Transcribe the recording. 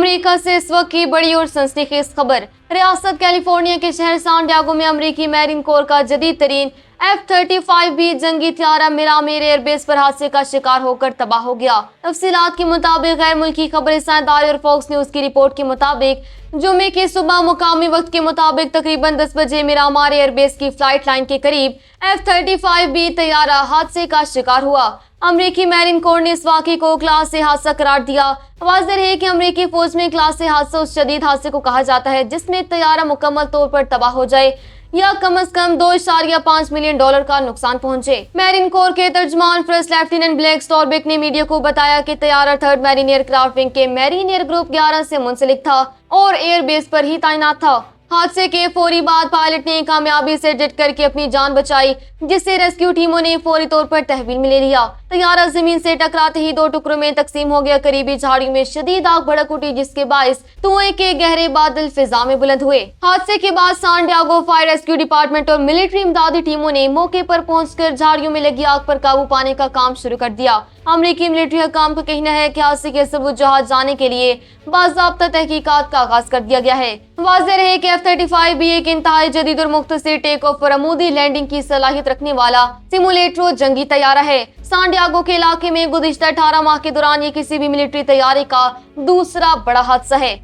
America से इस वक्त की बड़ी और सनसनीखेज खबर। रियासत कैलिफोर्निया के शहर सैन डिएगो में अमेरिकी मैरीन कोर का जदीद तरीन F-35B जंगी त्यारा मिरामेर एयरबेस पर हादसे का शिकार होकर तबाह हो गया। तफसीलात के मुताबिक गैर मुल्की खबरें साझेदारी और फॉक्स न्यूज की रिपोर्ट के मुताबिक जुमे की सुबह मुकामी वक्त के मुताबिक तकरीबन 10 बजे मिरामार एयरबेस की फ्लाइट लाइन के करीब F-35B तैयारा हादसे का शिकार हुआ। अमेरिकी मैरीन कोर ने इस वाक़े को क्लास ए हादसा करार दिया। वाज़ेह है कि अमेरिकी फौज में क्लास ए हादसा उस शदीद हादसे को कहा जाता है जिसमें तैयारा मुकम्मल तौर पर तबाह हो जाए या कम से कम $2.5 मिलियन का नुकसान पहुंचे। मैरीन कोर के तर्जमान फर्स्ट लेफ्टिनेंट ब्लैक स्टॉरबेक ने मीडिया को बताया कि तैयारा 3rd मैरीन एयरक्राफ्ट विंग के मैरीन एयर ग्रुप 11 से मुंसलिक था और एयरबेस पर ही तैनात था। हादसे के फौरी बाद पायलट ने कामयाबी से जेट करके अपनी जान बचाई, जिससे रेस्क्यू टीमों ने फौरी तौर पर तहवील में ले लिया। तैयारा जमीन से टकराते ही 2 टुकड़ों में तकसीम हो गया। करीबी झाड़ियों में शदीद आग भड़क उठी, जिसके बायस धुएं के गहरे बादल फिजा में बुलंद हुए। हादसे के बाद San Diego fire rescue department और मिलिट्री इमदादी टीमों ने मौके पर पहुंचकर झाड़ियों में लगी आग पर काबू पाने का काम शुरू कर दिया। अमेरिकी मिलिट्री हुकाम का कहना है कि हादसे के सबूत जहाज जाने के लिए बाज़ाब्ता तहकीकात का आगाज कर दिया गया है। वाज़ेह है कि F-35B एक इंतहाई जदीद और मुख्तसर टेक ऑफ और अमूदी लैंडिंग की सलाहियत रखने वाला सिमुलेटर जंगी तैयारा है। सैन डिएगो के इलाके में गुज़िश्ता 18 माह के दौरान ये किसी भी मिलिट्री तैयारी का दूसरा बड़ा हादसा है।